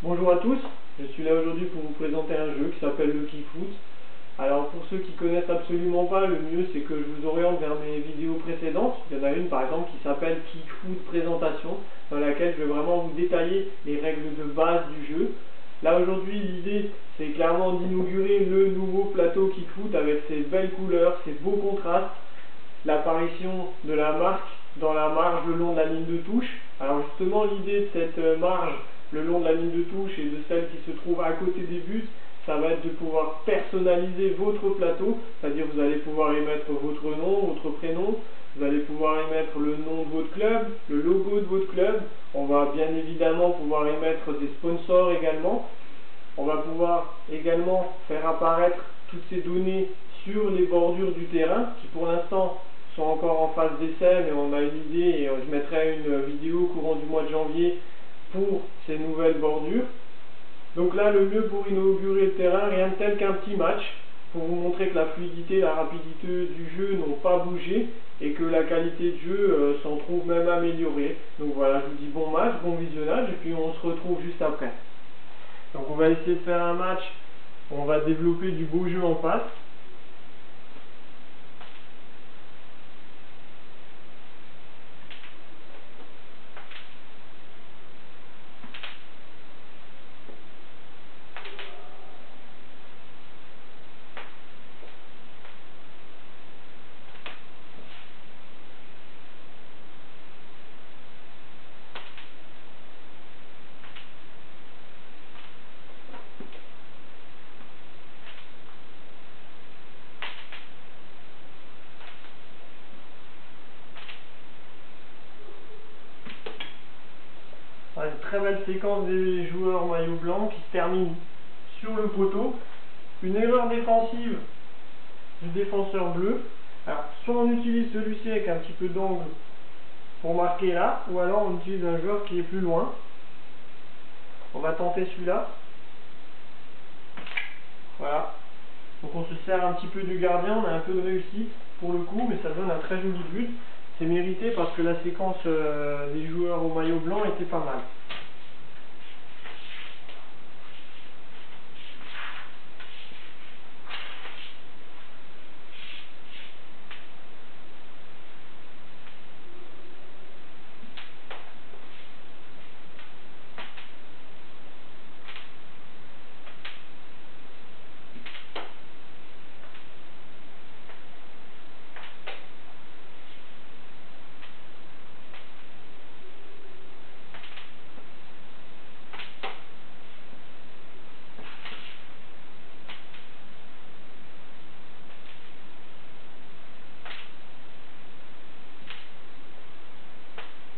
Bonjour à tous, je suis là aujourd'hui pour vous présenter un jeu qui s'appelle le Kickfoot. Alors pour ceux qui connaissent absolument pas, le mieux c'est que je vous oriente vers mes vidéos précédentes. Il y en a une par exemple qui s'appelle Kickfoot présentation, dans laquelle je vais vraiment vous détailler les règles de base du jeu. Là aujourd'hui l'idée c'est clairement d'inaugurer le nouveau plateau Kickfoot avec ses belles couleurs, ses beaux contrastes, l'apparition de la marque dans la marge le long de la ligne de touche. Alors justement l'idée de cette marge le long de la ligne de touche et de celle qui se trouve à côté des buts, ça va être de pouvoir personnaliser votre plateau, c'est-à-dire vous allez pouvoir y mettre votre nom, votre prénom, vous allez pouvoir y mettre le nom de votre club, le logo de votre club, on va bien évidemment pouvoir y mettre des sponsors également, on va pouvoir également faire apparaître toutes ces données sur les bordures du terrain, qui pour l'instant sont encore en phase d'essai, mais on a une idée et je mettrai une vidéo au courant du mois de janvier pour ces nouvelles bordures. Donc là, le mieux pour inaugurer le terrain, rien de tel qu'un petit match, pour vous montrer que la fluidité, la rapidité du jeu n'ont pas bougé, et que la qualité de jeu s'en trouve même améliorée. Donc voilà, je vous dis bon match, bon visionnage, et puis on se retrouve juste après. Donc on va essayer de faire un match où on va développer du beau jeu en passe. Une très belle séquence des joueurs maillot blanc qui se termine sur le poteau. Une erreur défensive du défenseur bleu. Alors, soit on utilise celui-ci avec un petit peu d'angle pour marquer là, ou alors on utilise un joueur qui est plus loin. On va tenter celui-là. Voilà. Donc on se sert un petit peu du gardien, on a un peu de réussite pour le coup, mais ça donne un très joli but. C'est mérité parce que la séquence des joueurs au maillot blanc était pas mal.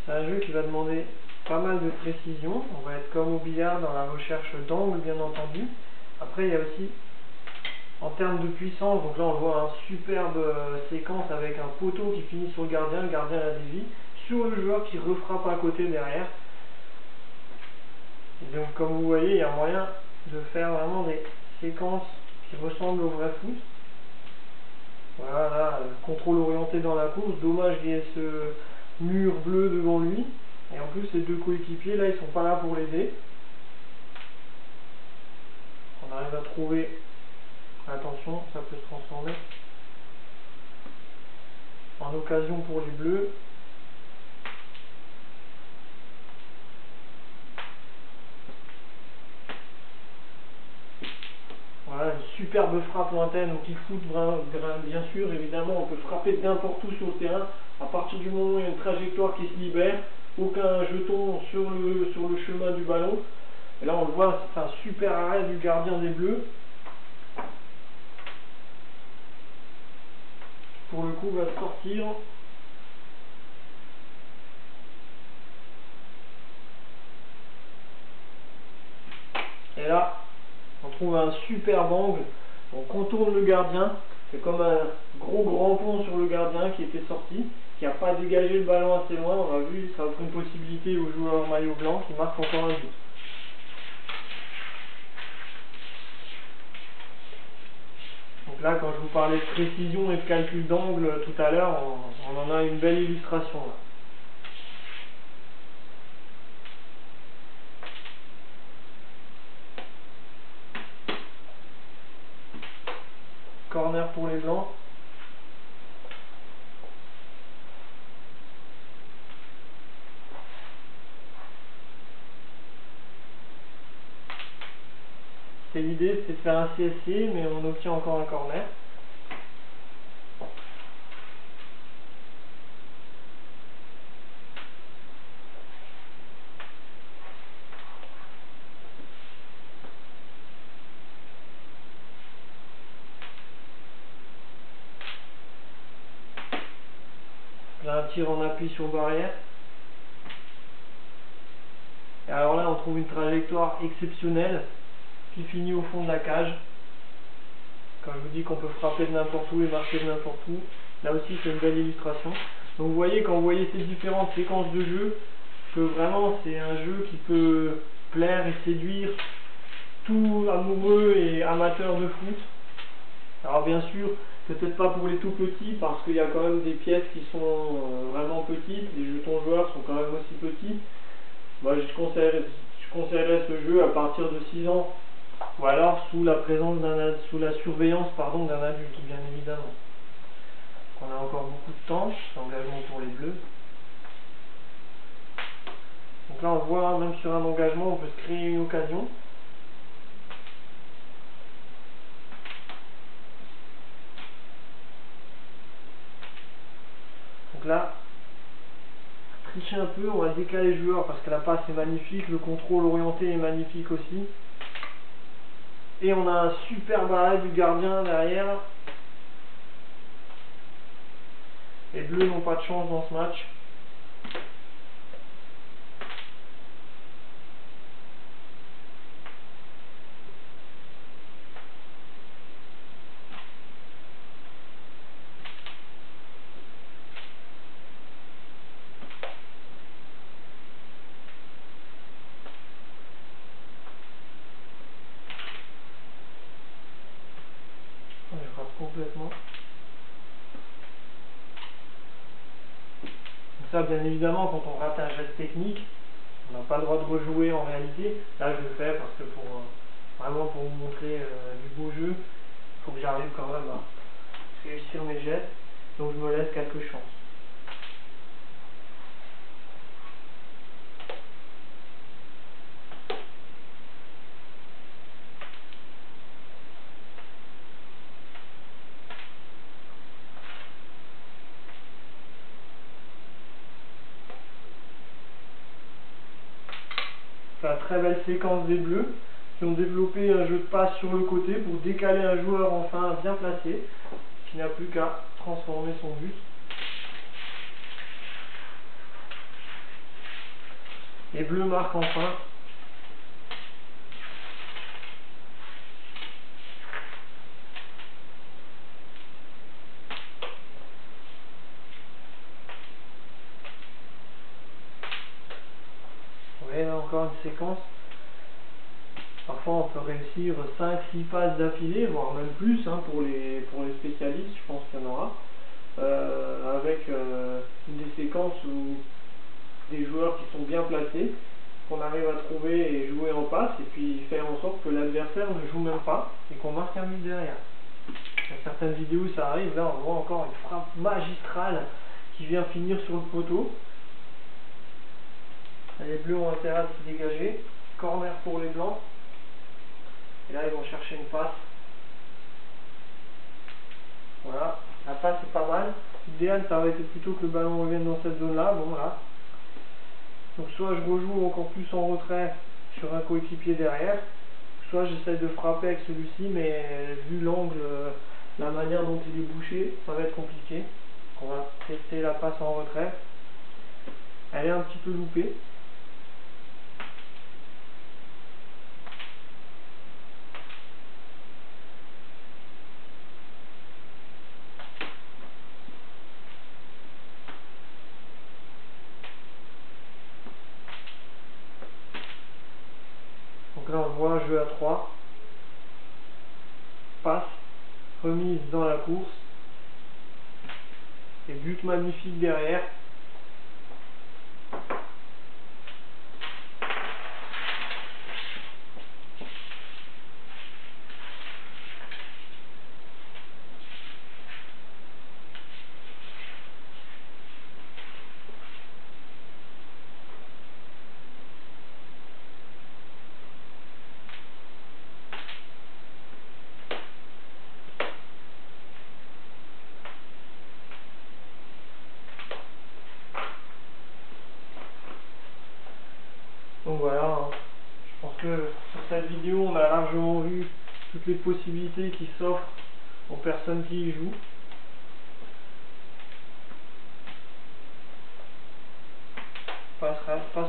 C'est un jeu qui va demander pas mal de précision. On va être comme au billard dans la recherche d'angle, bien entendu. Après, il y a aussi, en termes de puissance, donc là on voit une superbe séquence avec un poteau qui finit sur le gardien la dévie, sur le joueur qui refrappe à côté derrière. Et donc comme vous voyez, il y a moyen de faire vraiment des séquences qui ressemblent au vrai foot. Voilà, là, contrôle orienté dans la course, dommage qu'il y ait ce mur bleu devant lui, et en plus les deux coéquipiers là ils sont pas là pour l'aider. On arrive à trouver, attention, ça peut se transformer en occasion pour les bleus. Voilà, une superbe frappe lointaine au Kickfoot, bien sûr, évidemment on peut frapper n'importe où sur le terrain, à partir du moment où il y a une trajectoire qui se libère, aucun jeton sur le chemin du ballon. Et là on le voit, c'est un super arrêt du gardien des bleus. Pour le coup va sortir. Et là, on trouve un superbe angle, on contourne le gardien, c'est comme un gros grand pont sur le gardien qui était sorti, qui n'a pas dégagé le ballon assez loin, on a vu, ça offre une possibilité aux joueurs maillot blanc qui marquent encore un but. Donc là, quand je vous parlais de précision et de calcul d'angle tout à l'heure, on en a une belle illustration là. pour les blancs. L'idée c'est de faire un CSC, mais on obtient encore un corner. Là, un tir en appui sur barrière. Et alors là, on trouve une trajectoire exceptionnelle qui finit au fond de la cage. Quand je vous dis qu'on peut frapper de n'importe où et marquer de n'importe où, là aussi c'est une belle illustration. Donc vous voyez, quand vous voyez ces différentes séquences de jeu, que vraiment c'est un jeu qui peut plaire et séduire tout amoureux et amateur de foot. Alors bien sûr, peut-être pas pour les tout petits, parce qu'il y a quand même des pièces qui sont vraiment petites, les jetons joueurs sont quand même aussi petits. Moi je conseillerais ce jeu à partir de 6 ans, ou alors sous la surveillance d'un adulte, bien évidemment. On a encore beaucoup de temps, d'engagement pour les bleus. Donc là on voit, même sur un engagement, on peut se créer une occasion. Donc là, tricher un peu, on va décaler les joueurs parce que la passe est magnifique, le contrôle orienté est magnifique aussi. Et on a un super arrêt du gardien derrière. Les bleus n'ont pas de chance dans ce match. Je rate complètement. Donc ça, bien évidemment, quand on rate un geste technique, on n'a pas le droit de rejouer en réalité. Là, je le fais parce que vraiment pour vous montrer du beau jeu, il faut que j'arrive quand même à réussir mes gestes. Donc je me laisse quelques chances. C'est une très belle séquence des bleus qui ont développé un jeu de passe sur le côté pour décaler un joueur enfin bien placé qui n'a plus qu'à transformer son but. Les bleus marquent enfin. Vous voyez là encore une séquence. Parfois on peut réussir 5-6 passes d'affilée, voire même plus pour les spécialistes, je pense qu'il y en aura. Avec des séquences où des joueurs qui sont bien placés, qu'on arrive à trouver et jouer en passe, et puis faire en sorte que l'adversaire ne joue même pas, et qu'on marque un but derrière. Dans certaines vidéos ça arrive, là on voit encore une frappe magistrale qui vient finir sur le poteau. Les bleus ont intérêt à se dégager, corner pour les blancs, et là ils vont chercher une passe. Voilà, la passe est pas mal. L'idéal ça aurait été plutôt que le ballon revienne dans cette zone là, bon voilà. Donc soit je rejoue encore plus en retrait sur un coéquipier derrière, soit j'essaie de frapper avec celui-ci, mais vu l'angle, la manière dont il est bouché, ça va être compliqué. On va tester la passe en retrait. Elle est un petit peu loupée. Donc là on voit jeu à 3, passe, remise dans la course, et but magnifique derrière. Donc voilà, hein. Je pense que sur cette vidéo on a largement vu toutes les possibilités qui s'offrent aux personnes qui y jouent. Passe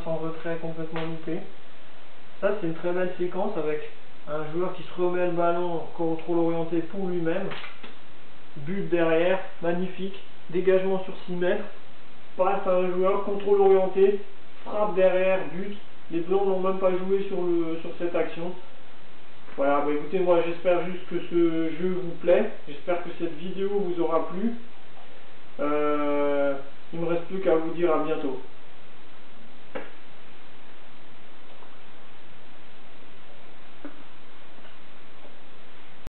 en retrait complètement loupé. Ça c'est une très belle séquence avec un joueur qui se remet le ballon, contrôle orienté pour lui-même, but derrière, magnifique, dégagement sur 6 mètres, passe à un joueur, contrôle orienté, frappe derrière, but. Les blancs n'ont même pas joué sur cette action. Voilà, bah écoutez, moi j'espère juste que ce jeu vous plaît, j'espère que cette vidéo vous aura plu. Il me reste plus qu'à vous dire à bientôt.